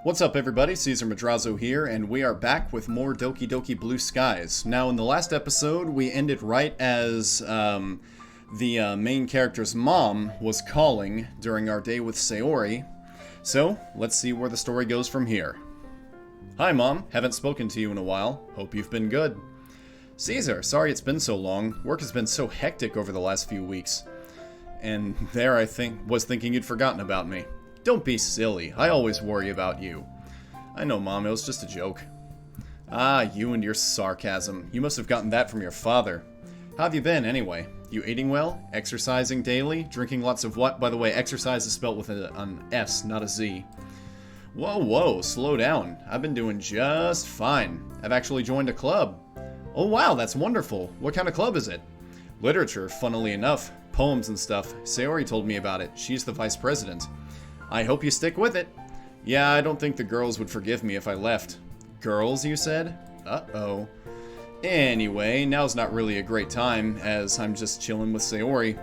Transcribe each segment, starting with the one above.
What's up everybody, Caesar Madrazo here, and we are back with more Doki Blue Skies. Now in the last episode, we ended right as the main character's mom was calling during our day with Sayori. So, let's see where the story goes from here. Hi Mom, haven't spoken to you in a while. Hope you've been good. Caesar, sorry it's been so long. Work has been so hectic over the last few weeks. And there I was thinking you'd forgotten about me. Don't be silly, I always worry about you. I know, Mom, it was just a joke. Ah, you and your sarcasm. You must have gotten that from your father. How have you been, anyway? You eating well? Exercising daily? Drinking lots of what? By the way, exercise is spelled with an S, not a Z. Whoa, slow down. I've been doing just fine. I've actually joined a club. Oh wow, that's wonderful. What kind of club is it? Literature, funnily enough. Poems and stuff. Sayori told me about it. She's the vice president. I hope you stick with it. Yeah, I don't think the girls would forgive me if I left. Girls, you said? Uh-oh. Anyway, now's not really a great time, as I'm just chilling with Sayori.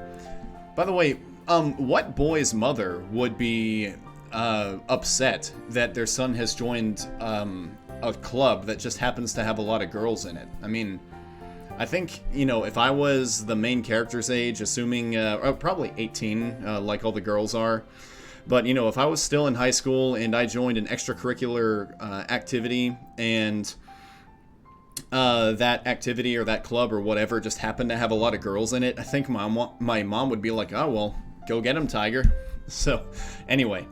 By the way, what boy's mother would be, upset that their son has joined, a club that just happens to have a lot of girls in it? I mean, I think, you know, if I was the main character's age, assuming, probably 18, like all the girls are, but, you know, if I was still in high school and I joined an extracurricular activity and that activity or that club or whatever just happened to have a lot of girls in it, I think my mom would be like, oh, well, go get him, Tiger. So, anyway,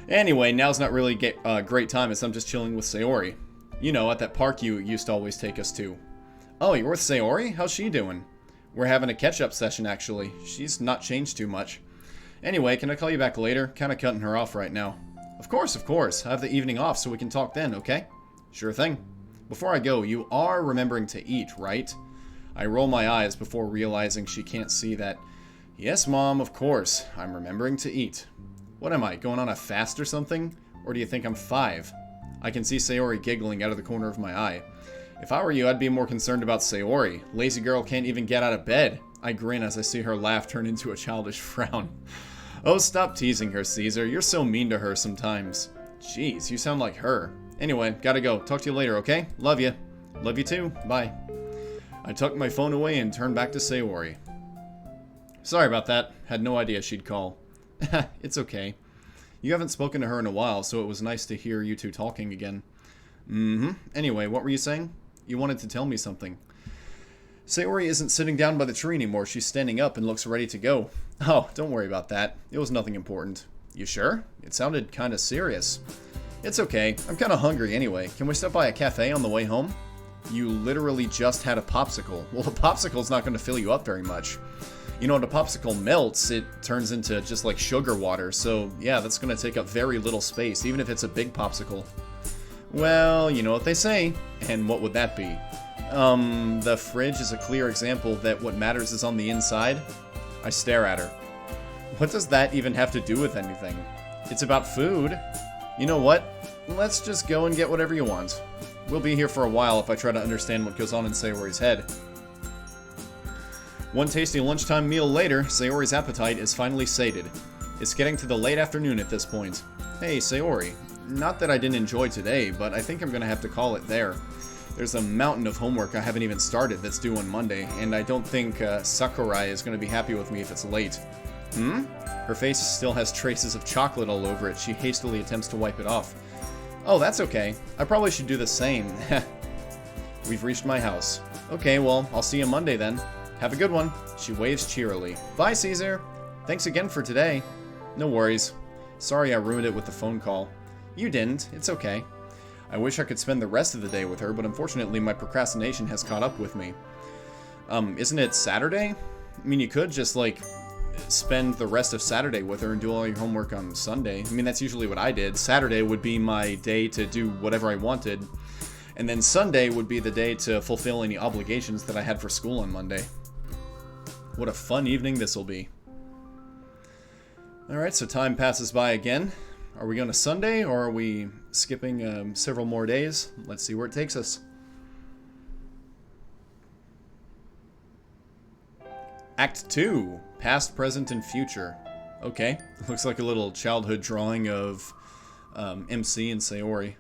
now's not really a great time as I'm just chilling with Sayori. You know, at that park you used to always take us to. Oh, you're with Sayori? How's she doing? We're having a catch-up session, actually. She's not changed too much. Anyway, can I call you back later? Kinda cutting her off right now. Of course. I have the evening off so we can talk then, okay? Sure thing. Before I go, you are remembering to eat, right? I roll my eyes before realizing she can't see that. Yes, Mom, of course. I'm remembering to eat. What am I, going on a fast or something? Or do you think I'm 5? I can see Sayori giggling out of the corner of my eye. If I were you, I'd be more concerned about Sayori. Lazy girl can't even get out of bed. I grin as I see her laugh turn into a childish frown. Oh, stop teasing her, Caesar. You're so mean to her sometimes. Jeez, you sound like her. Anyway, gotta go. Talk to you later, okay? Love you. Love you too. Bye. I tucked my phone away and turned back to Sayori. Sorry about that. Had no idea she'd call. It's okay. You haven't spoken to her in a while, so it was nice to hear you two talking again. Anyway, what were you saying? You wanted to tell me something. Sayori isn't sitting down by the tree anymore. She's standing up and looks ready to go. Oh, don't worry about that. It was nothing important. You sure? It sounded kinda serious. It's okay. I'm kinda hungry anyway. Can we stop by a cafe on the way home? You literally just had a popsicle. Well, a popsicle's not gonna fill you up very much. You know, when a popsicle melts, it turns into just like sugar water. So, yeah, that's gonna take up very little space, even if it's a big popsicle. Well, you know what they say. And what would that be? The fridge is a clear example that what matters is on the inside. I stare at her. What does that even have to do with anything? It's about food. You know what? Let's just go and get whatever you want. We'll be here for a while if I try to understand what goes on in Sayori's head. One tasty lunchtime meal later, Sayori's appetite is finally sated. It's getting to the late afternoon at this point. Hey, Sayori. Not that I didn't enjoy today, but I think I'm gonna have to call it there. There's a mountain of homework I haven't even started that's due on Monday, and I don't think Sakurai is going to be happy with me if it's late. Her face still has traces of chocolate all over it. She hastily attempts to wipe it off. Oh, that's okay. I probably should do the same. We've reached my house. Okay, well, I'll see you Monday then. Have a good one. She waves cheerily. Bye, Caesar. Thanks again for today. No worries. Sorry I ruined it with the phone call. You didn't. It's okay. I wish I could spend the rest of the day with her, but unfortunately my procrastination has caught up with me. Isn't it Saturday? I mean, you could just, like, spend the rest of Saturday with her and do all your homework on Sunday. I mean, that's usually what I did. Saturday would be my day to do whatever I wanted, and then Sunday would be the day to fulfill any obligations that I had for school on Monday. What a fun evening this will be. Alright, so time passes by again. Are we going to Sunday, or are we skipping several more days? Let's see where it takes us. Act 2. Past, Present, and Future. Okay. Looks like a little childhood drawing of MC and Sayori.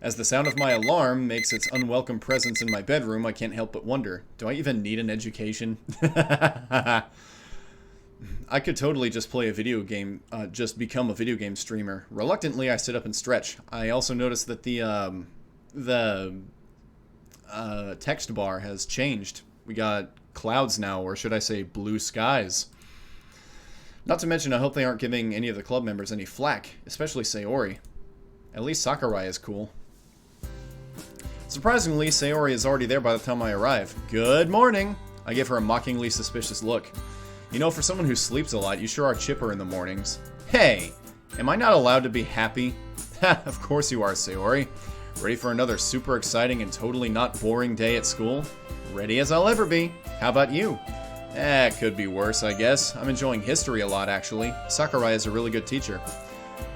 As the sound of my alarm makes its unwelcome presence in my bedroom, I can't help but wonder, do I even need an education? I could totally just play a video game, just become a video game streamer. Reluctantly, I sit up and stretch. I also noticed that the text bar has changed. We got clouds now, or should I say blue skies. Not to mention, I hope they aren't giving any of the club members any flack, especially Sayori. At least Sakurai is cool. Surprisingly, Sayori is already there by the time I arrive. Good morning! I give her a mockingly suspicious look. You know, for someone who sleeps a lot, you sure are chipper in the mornings. Hey! Am I not allowed to be happy? Ha, of course you are, Sayori. Ready for another super exciting and totally not boring day at school? Ready as I'll ever be. How about you? Could be worse, I guess. I'm enjoying history a lot, actually. Sakurai is a really good teacher.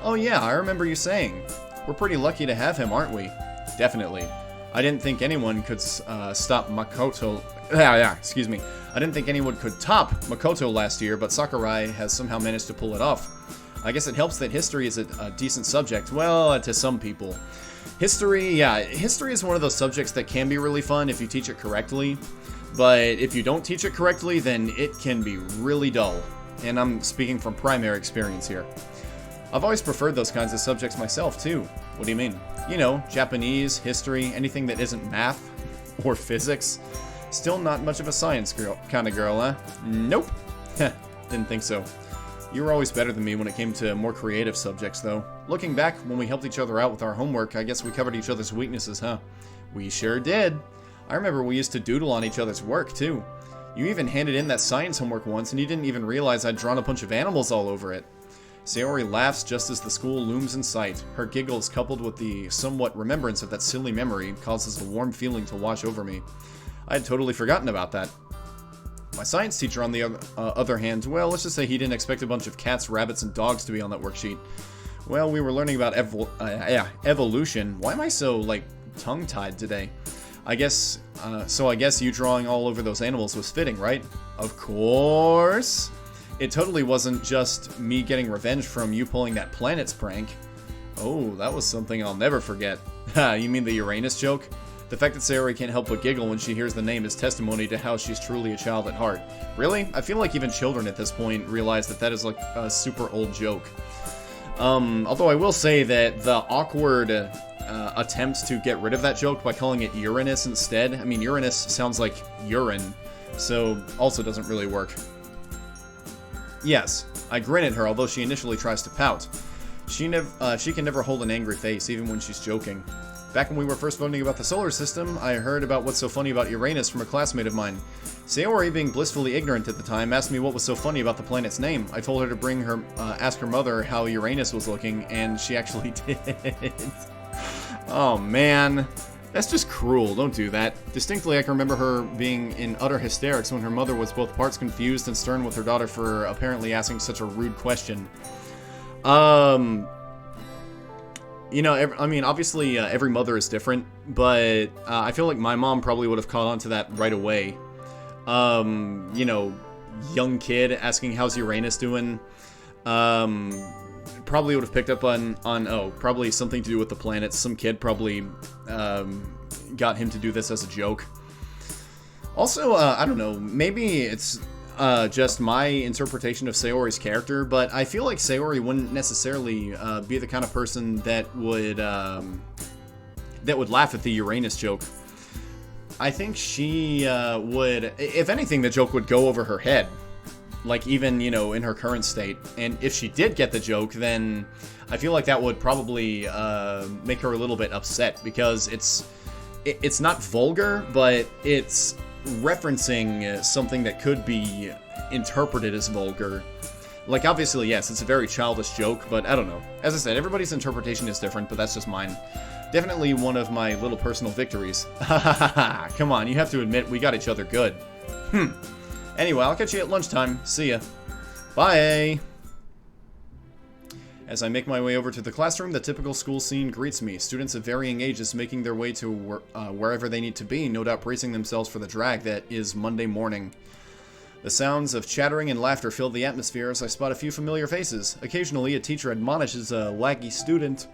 Oh yeah, I remember you saying. We're pretty lucky to have him, aren't we? Definitely. I didn't think anyone could stop Makoto... excuse me. I didn't think anyone could top Makoto last year, but Sakurai has somehow managed to pull it off. I guess it helps that history is a decent subject. Well, to some people. History is one of those subjects that can be really fun if you teach it correctly. But if you don't teach it correctly, then it can be really dull. And I'm speaking from primary experience here. I've always preferred those kinds of subjects myself, too. What do you mean? You know, Japanese, history, anything that isn't math or physics. Still not much of a science kind of girl, huh? Nope. Didn't think so. You were always better than me when it came to more creative subjects, though. Looking back, when we helped each other out with our homework, I guess we covered each other's weaknesses, huh? We sure did. I remember we used to doodle on each other's work, too. You even handed in that science homework once, and you didn't even realize I'd drawn a bunch of animals all over it. Sayori laughs just as the school looms in sight. Her giggles, coupled with the somewhat remembrance of that silly memory, causes a warm feeling to wash over me. I had totally forgotten about that. My science teacher, on the other hand, well, let's just say he didn't expect a bunch of cats, rabbits, and dogs to be on that worksheet. Well, we were learning about evolution. Why am I so, like, tongue-tied today? I guess you drawing all over those animals was fitting, right? Of course! It totally wasn't just me getting revenge from you pulling that planets prank. Oh, that was something I'll never forget. Ha, you mean the Uranus joke? The fact that Sayori can't help but giggle when she hears the name is testimony to how she's truly a child at heart. Really? I feel like even children at this point realize that is like a super old joke. Although I will say that the awkward attempt to get rid of that joke by calling it Uranus instead, I mean, Uranus sounds like urine, so also doesn't really work. Yes, I grin at her, although she initially tries to pout. She can never hold an angry face, even when she's joking. Back when we were first learning about the solar system, I heard about what's so funny about Uranus from a classmate of mine. Sayori, being blissfully ignorant at the time, asked me what was so funny about the planet's name. I told her to ask her mother how Uranus was looking, and she actually did. Oh man, that's just cruel, don't do that. Distinctly, I can remember her being in utter hysterics when her mother was both parts confused and stern with her daughter for apparently asking such a rude question. You know, I mean, obviously, every mother is different, but I feel like my mom probably would have caught on to that right away. You know, young kid asking how's Uranus doing, probably would have picked up on probably something to do with the planets. Some kid probably got him to do this as a joke. Also, I don't know, maybe it's just my interpretation of Sayori's character, but I feel like Sayori wouldn't necessarily be the kind of person that would laugh at the Uranus joke. I think she would, if anything, the joke would go over her head. Like, even, you know, in her current state. And if she did get the joke, then I feel like that would probably make her a little bit upset, because it's not vulgar, but it's referencing something that could be interpreted as vulgar. Like, obviously, yes, it's a very childish joke, but I don't know. As I said, everybody's interpretation is different, but that's just mine. Definitely one of my little personal victories. Ha ha ha ha. Come on, you have to admit we got each other good. Anyway, I'll catch you at lunchtime. See ya. Bye! As I make my way over to the classroom, the typical school scene greets me. Students of varying ages making their way to wherever they need to be, no doubt bracing themselves for the drag that is Monday morning. The sounds of chattering and laughter fill the atmosphere as I spot a few familiar faces. Occasionally, a teacher admonishes a laggy student.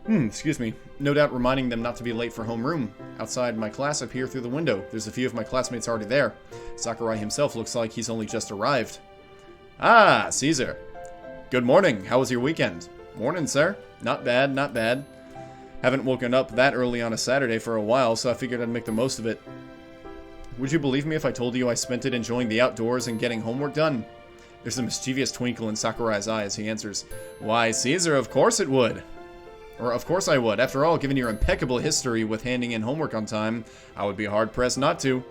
Excuse me. No doubt reminding them not to be late for homeroom. Outside my class, I peer through the window. There's a few of my classmates already there. Sakurai himself looks like he's only just arrived. Ah, Caesar. Good morning. How was your weekend? Morning, sir. Not bad, not bad. Haven't woken up that early on a Saturday for a while, so I figured I'd make the most of it. Would you believe me if I told you I spent it enjoying the outdoors and getting homework done? There's a mischievous twinkle in Sakurai's eye as he answers, Why, Caesar, of course it would. Or, of course I would. After all, given your impeccable history with handing in homework on time, I would be hard-pressed not to.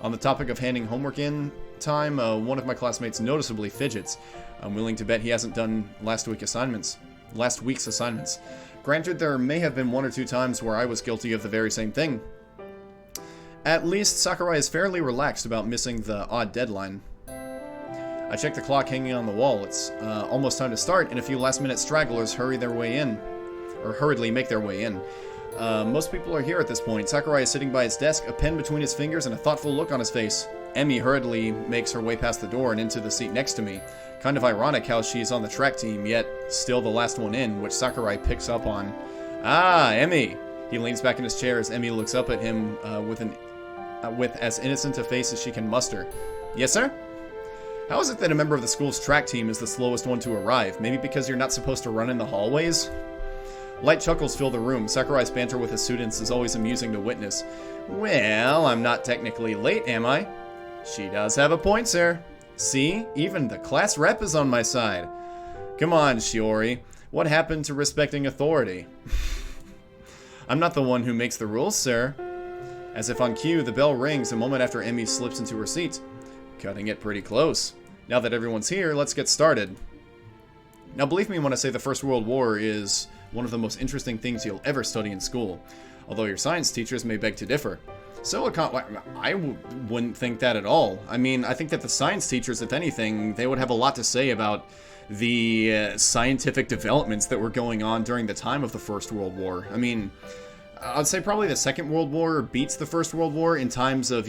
On the topic of handing homework in time, one of my classmates noticeably fidgets. I'm willing to bet he hasn't done last week's assignments. Granted, there may have been one or two times where I was guilty of the very same thing. At least, Sakurai is fairly relaxed about missing the odd deadline. I check the clock hanging on the wall. It's almost time to start, and a few last-minute stragglers hurriedly make their way in. Most people are here at this point. Sakurai is sitting by his desk, a pen between his fingers, and a thoughtful look on his face. Emmy hurriedly makes her way past the door and into the seat next to me. Kind of ironic how she's on the track team, yet still the last one in, which Sakurai picks up on. Ah, Emmy! He leans back in his chair as Emmy looks up at him with as innocent a face as she can muster. Yes, sir? How is it that a member of the school's track team is the slowest one to arrive? Maybe because you're not supposed to run in the hallways? Light chuckles fill the room. Sakurai's banter with his students is always amusing to witness. Well, I'm not technically late, am I? She does have a point, sir. See? Even the class rep is on my side. Come on, Shiori. What happened to respecting authority? I'm not the one who makes the rules, sir. As if on cue, the bell rings a moment after Emmy slips into her seat. Cutting it pretty close. Now that everyone's here, let's get started. Now, believe me when I say the First World War is one of the most interesting things you'll ever study in school, although your science teachers may beg to differ. I wouldn't think that at all. I mean, I think that the science teachers, if anything, they would have a lot to say about the scientific developments that were going on during the time of the First World War. I mean, I'd say probably the Second World War beats the First World War in times of,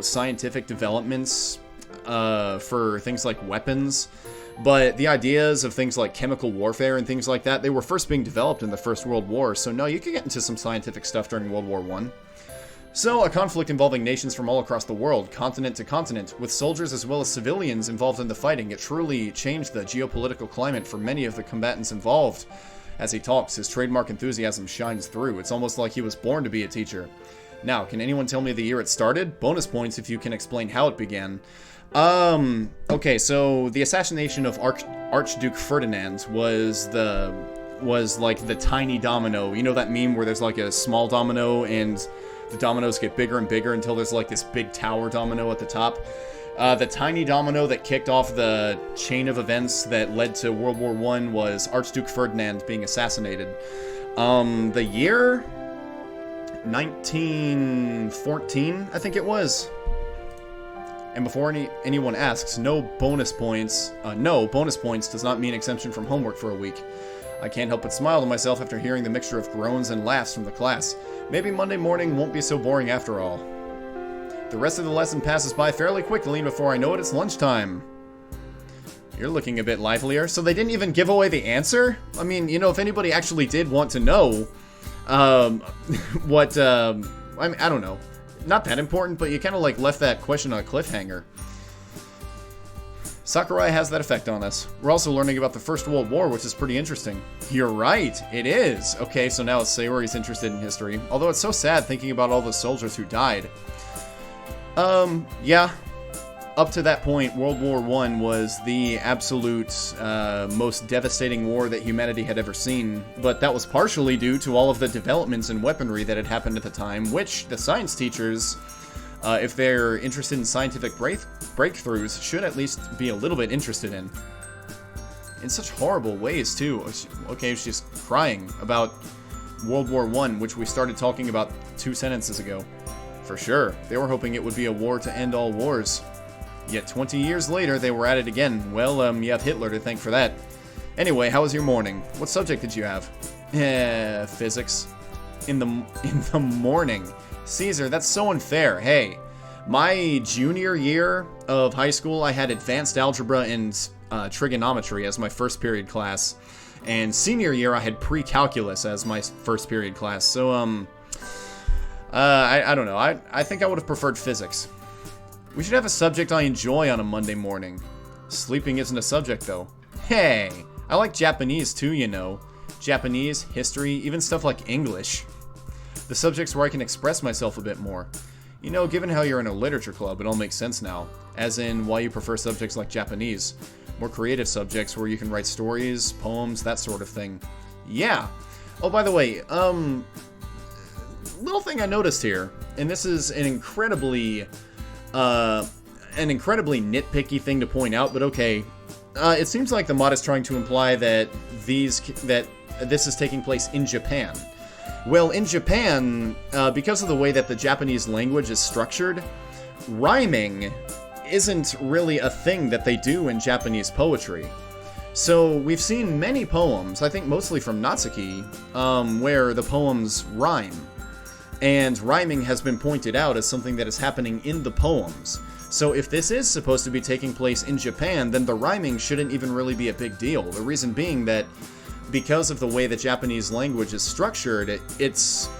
scientific developments for things like weapons. But the ideas of things like chemical warfare and things like that, they were first being developed in the First World War. So no, you could get into some scientific stuff during World War I. So, a conflict involving nations from all across the world, continent to continent, with soldiers as well as civilians involved in the fighting, it truly changed the geopolitical climate for many of the combatants involved. As he talks, his trademark enthusiasm shines through. It's almost like he was born to be a teacher. Now, can anyone tell me the year it started? Bonus points if you can explain how it began. Okay, so the assassination of Archduke Ferdinand was like the tiny domino. You know that meme where there's like a small domino and the dominoes get bigger and bigger until there's like this big tower domino at the top? The tiny domino that kicked off the chain of events that led to World War I was Archduke Ferdinand being assassinated. The year? 1914, I think it was. And before anyone asks, no bonus points does not mean exemption from homework for a week. I can't help but smile to myself after hearing the mixture of groans and laughs from the class. Maybe Monday morning won't be so boring after all. The rest of the lesson passes by fairly quickly, and before I know it, it's lunchtime. You're looking a bit livelier. So they didn't even give away the answer? I mean, if anybody actually did want to know, I don't know. Not that important, but you kind of left that question on a cliffhanger. Sakurai has that effect on us. We're also learning about the First World War, which is pretty interesting. You're right, it is. Okay, so now Sayori's interested in history. Although it's so sad thinking about all the soldiers who died. Yeah. Up to that point, World War I was the absolute most devastating war that humanity had ever seen. But that was partially due to all of the developments in weaponry that had happened at the time, which the science teachers, if they're interested in scientific breakthroughs, should at least be a little bit interested in. In such horrible ways, too. Okay, she's crying about World War I, which we started talking about 2 sentences ago. For sure, they were hoping it would be a war to end all wars. Yet 20 years later, they were at it again. Well, you have Hitler to thank for that. Anyway, how was your morning? What subject did you have? Physics. In the morning. Caesar, that's so unfair. Hey, My junior year of high school, I had advanced algebra and trigonometry as my first period class. And senior year, I had pre-calculus as my first period class. So, I don't know. I think I would have preferred physics. We should have a subject I enjoy on a Monday morning. Sleeping isn't a subject, though. Hey, I like Japanese, too, you know. Japanese, history, even stuff like English. The subjects where I can express myself a bit more. You know, given how you're in a literature club, it all makes sense now. As in, why you prefer subjects like Japanese. More creative subjects where you can write stories, poems, that sort of thing. Yeah. Oh, by the way, little thing I noticed here, and this is an incredibly nitpicky thing to point out, but okay. It seems like the mod is trying to imply that this is taking place in Japan. Well, in Japan, because of the way that the Japanese language is structured, rhyming isn't really a thing that they do in Japanese poetry. So we've seen many poems, I think mostly from Natsuki, where the poems rhyme. And rhyming has been pointed out as something that is happening in the poems. So if this is supposed to be taking place in Japan, then the rhyming shouldn't even really be a big deal. The reason being that because of the way the Japanese language is structured, it's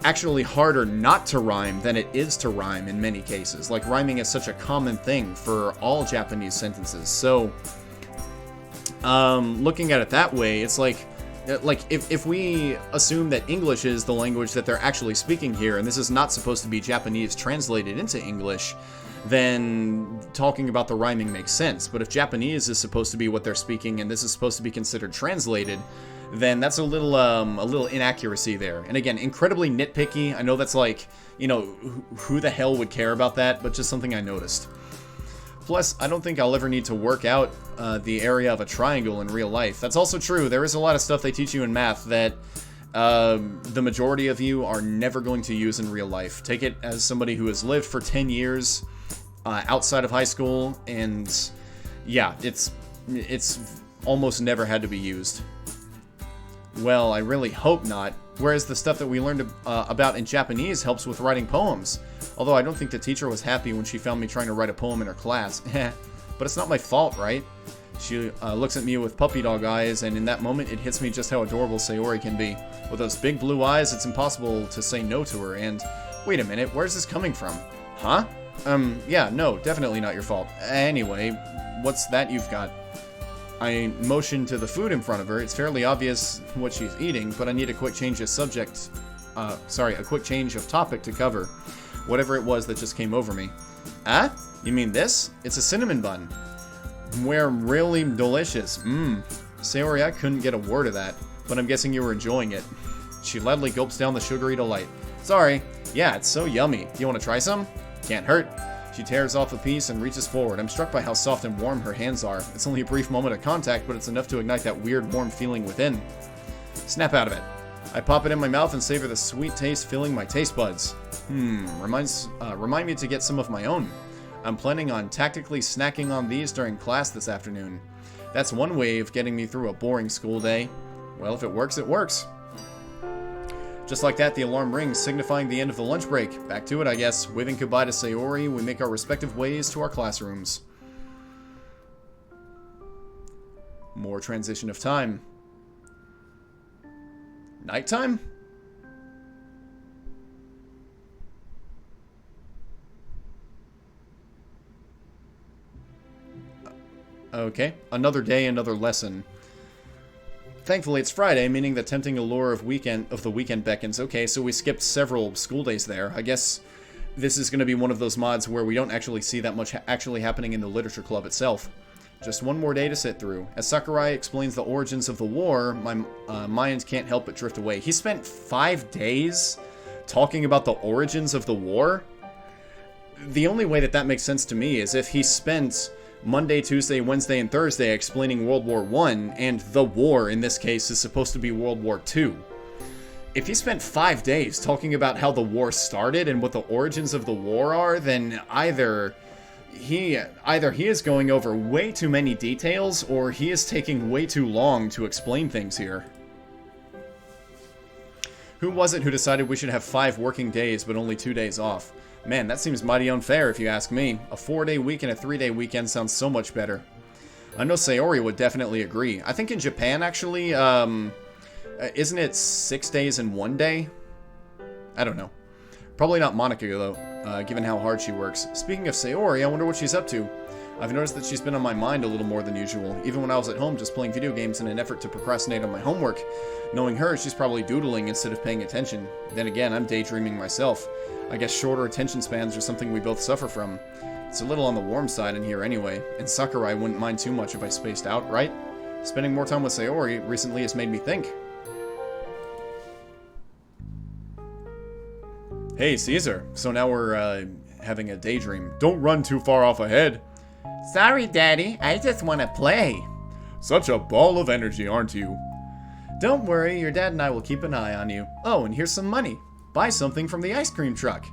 actually harder not to rhyme than it is to rhyme in many cases. Like, rhyming is such a common thing for all Japanese sentences. So, looking at it that way, it's like if we assume that English is the language that they're actually speaking here, and this is not supposed to be Japanese translated into English, then talking about the rhyming makes sense. But if Japanese is supposed to be what they're speaking, and this is supposed to be considered translated, then that's a little inaccuracy there. And again, incredibly nitpicky. I know that's like, you know, who the hell would care about that, but just something I noticed. Plus, I don't think I'll ever need to work out the area of a triangle in real life. That's also true. There is a lot of stuff they teach you in math that the majority of you are never going to use in real life. Take it as somebody who has lived for 10 years outside of high school, and yeah, it's almost never had to be used. Well, I really hope not. Whereas the stuff that we learned about in Japanese helps with writing poems. Although I don't think the teacher was happy when she found me trying to write a poem in her class. But it's not my fault, right? She looks at me with puppy dog eyes, and in that moment it hits me just how adorable Sayori can be. With those big blue eyes, it's impossible to say no to her, and... Wait a minute, where's this coming from? Huh? Yeah, no, definitely not your fault. Anyway, what's that you've got? I motion to the food in front of her. It's fairly obvious what she's eating, but I need a quick change of subject. A quick change of topic to cover whatever it was that just came over me. Ah? You mean this? It's a cinnamon bun. We're really delicious. Sayori, I couldn't get a word of that, but I'm guessing you were enjoying it. She loudly gulps down the sugary delight. Sorry. Yeah, it's so yummy. Do you want to try some? Can't hurt. She tears off a piece and reaches forward. I'm struck by how soft and warm her hands are. It's only a brief moment of contact, but it's enough to ignite that weird warm feeling within. Snap out of it. I pop it in my mouth and savor the sweet taste filling my taste buds. Remind me to get some of my own. I'm planning on tactically snacking on these during class this afternoon. That's one way of getting me through a boring school day. Well, if it works, it works. Just like that, the alarm rings, signifying the end of the lunch break. Back to it, I guess. Waving goodbye to Sayori, we make our respective ways to our classrooms. More transition of time. Nighttime? Okay, another day, another lesson. Thankfully, it's Friday, meaning the tempting allure of the weekend beckons. Okay, so we skipped several school days there. I guess this is going to be one of those mods where we don't actually see that much actually happening in the literature club itself. Just one more day to sit through. As Sakurai explains the origins of the war, my mind can't help but drift away. He spent 5 days talking about the origins of the war? The only way that makes sense to me is if he spent Monday, Tuesday, Wednesday, and Thursday explaining World War I, and the war, in this case, is supposed to be World War II. If he spent 5 days talking about how the war started and what the origins of the war are, then either he is going over way too many details, or he is taking way too long to explain things here. Who was it who decided we should have 5 working days but only 2 days off? Man, that seems mighty unfair if you ask me. A 4-day week and a 3-day weekend sounds so much better. I know Sayori would definitely agree. I think in Japan, actually, isn't it 6 days and 1 day? I don't know. Probably not Monika, though, given how hard she works. Speaking of Sayori, I wonder what she's up to. I've noticed that she's been on my mind a little more than usual, even when I was at home just playing video games in an effort to procrastinate on my homework. Knowing her, she's probably doodling instead of paying attention. Then again, I'm daydreaming myself. I guess shorter attention spans are something we both suffer from. It's a little on the warm side in here anyway, and Sakurai wouldn't mind too much if I spaced out, right? Spending more time with Sayori recently has made me think. Hey, Caesar. So now we're, having a daydream. Don't run too far off ahead. Sorry, Daddy. I just want to play. Such a ball of energy, aren't you? Don't worry, your dad and I will keep an eye on you. Oh, and here's some money. Buy something from the ice cream truck.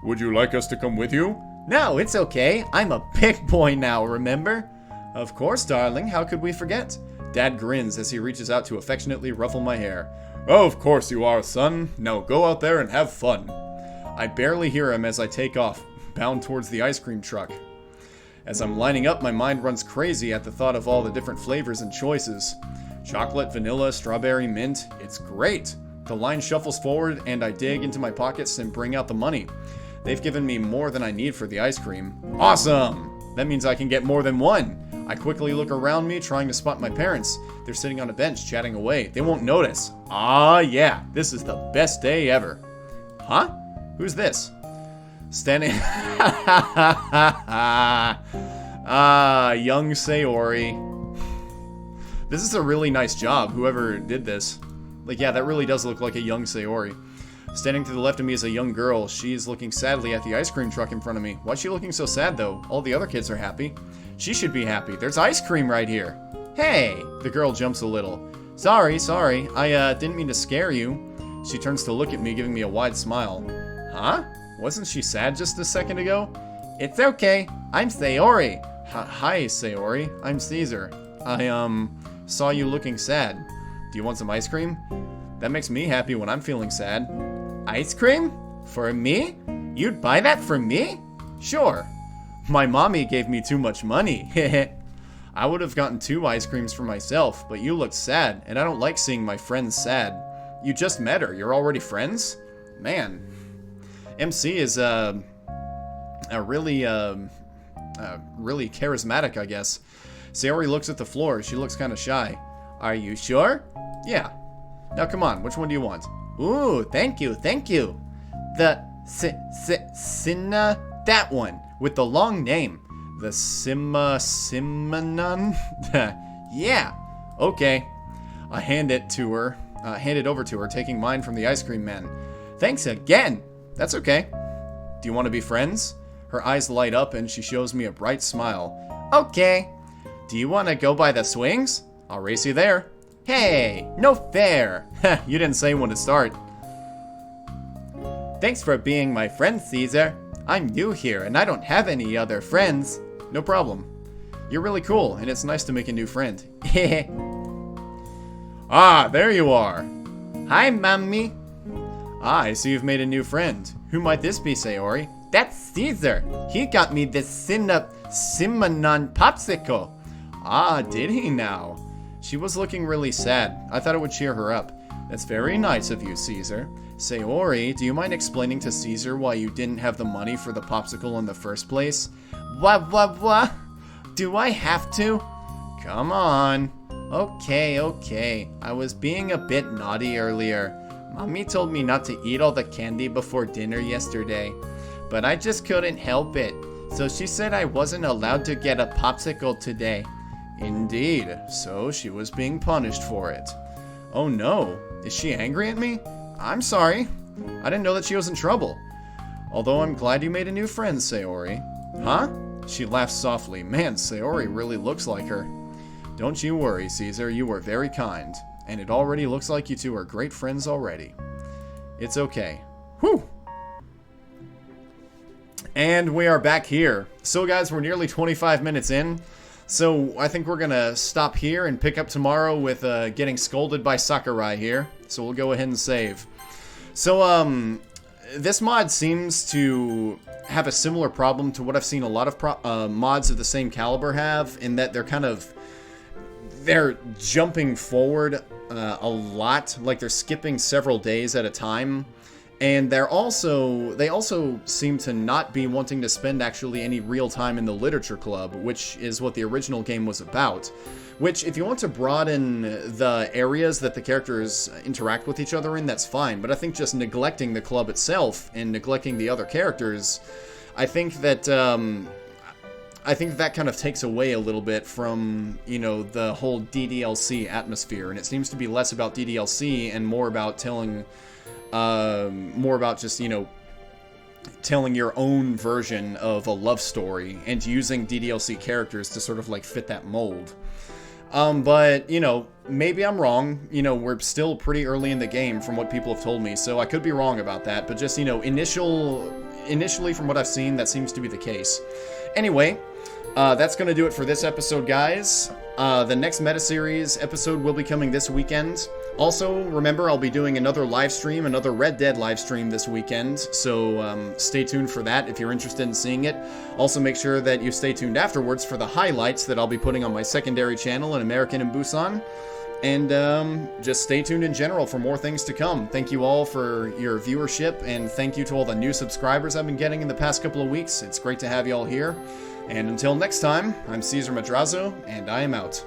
Would you like us to come with you? No, it's okay. I'm a big boy now, remember? Of course, darling. How could we forget? Dad grins as he reaches out to affectionately ruffle my hair. Oh, of course you are, son. Now go out there and have fun. I barely hear him as I take off, bound towards the ice cream truck. As I'm lining up, my mind runs crazy at the thought of all the different flavors and choices. Chocolate, vanilla, strawberry, mint. It's great. The line shuffles forward and I dig into my pockets and bring out the money. They've given me more than I need for the ice cream. Awesome! That means I can get more than one. I quickly look around me, trying to spot my parents. They're sitting on a bench, chatting away. They won't notice. Ah, yeah. This is the best day ever. Huh? Who's this? Standing... young Sayori. This is a really nice job, whoever did this. Like, yeah, that really does look like a young Sayori. Standing to the left of me is a young girl. She's looking sadly at the ice cream truck in front of me. Why's she looking so sad, though? All the other kids are happy. She should be happy. There's ice cream right here. Hey! The girl jumps a little. Sorry. I, didn't mean to scare you. She turns to look at me, giving me a wide smile. Huh? Wasn't she sad just a second ago? It's okay. I'm Sayori. Hi, Sayori. I'm Caesar. I, saw you looking sad. Do you want some ice cream? That makes me happy when I'm feeling sad. Ice cream? For me? You'd buy that for me? Sure. My mommy gave me too much money. I would have gotten 2 ice creams for myself, but you looked sad, and I don't like seeing my friends sad. You just met her. You're already friends? Man. MC is, really charismatic, I guess. Sayori looks at the floor. She looks kind of shy. Are you sure? Yeah. Now come on, which one do you want? Ooh, thank you. The Sinna, that one, with the long name. The Simanon? Yeah. Okay. I hand it over to her, taking mine from the ice cream man. Thanks again. That's okay. Do you want to be friends? Her eyes light up and she shows me a bright smile. Okay. Do you want to go by the swings? I'll race you there. Hey, no fair. You didn't say when to start. Thanks for being my friend, Caesar. I'm new here and I don't have any other friends. No problem. You're really cool and it's nice to make a new friend. Ah, there you are. Hi, Mommy. Ah, I see you've made a new friend. Who might this be, Sayori? That's Caesar. He got me this Cinnamon popsicle. Ah, did he now? She was looking really sad. I thought it would cheer her up. That's very nice of you, Caesar. Sayori, do you mind explaining to Caesar why you didn't have the money for the popsicle in the first place? What? Do I have to? Come on. Okay. I was being a bit naughty earlier. Mommy told me not to eat all the candy before dinner yesterday, but I just couldn't help it. So she said I wasn't allowed to get a popsicle today. Indeed, so she was being punished for it. Oh no, is she angry at me? I'm sorry. I didn't know that she was in trouble. Although I'm glad you made a new friend, Sayori. Huh? She laughs softly. Man, Sayori really looks like her. Don't you worry, Caesar, you were very kind. And it already looks like you two are great friends already. It's okay. Whew! And we are back here. So guys, we're nearly 25 minutes in. So I think we're gonna stop here and pick up tomorrow with getting scolded by Sakurai here. So we'll go ahead and save. So this mod seems to have a similar problem to what I've seen a lot of mods of the same caliber have, in that they're jumping forward a lot, like they're skipping several days at a time, and they also seem to not be wanting to spend actually any real time in the literature club, which is what the original game was about. Which, if you want to broaden the areas that the characters interact with each other in, that's fine. But I think just neglecting the club itself and neglecting the other characters, I think that kind of takes away a little bit from, you know, the whole DDLC atmosphere. And it seems to be less about DDLC and more about telling just, you know, telling your own version of a love story and using DDLC characters to sort of like fit that mold. But, you know, maybe I'm wrong. You know, we're still pretty early in the game from what people have told me, so I could be wrong about that. But just, you know, initially from what I've seen, that seems to be the case. Anyway, that's going to do it for this episode, guys. The next meta-series episode will be coming this weekend. Also, remember, I'll be doing another live stream, another Red Dead live stream this weekend, so stay tuned for that if you're interested in seeing it. Also, make sure that you stay tuned afterwards for the highlights that I'll be putting on my secondary channel in American and Busan. And just stay tuned in general for more things to come. Thank you all for your viewership, and thank you to all the new subscribers I've been getting in the past couple of weeks. It's great to have you all here. And until next time, I'm Caesar Madrazo, and I am out.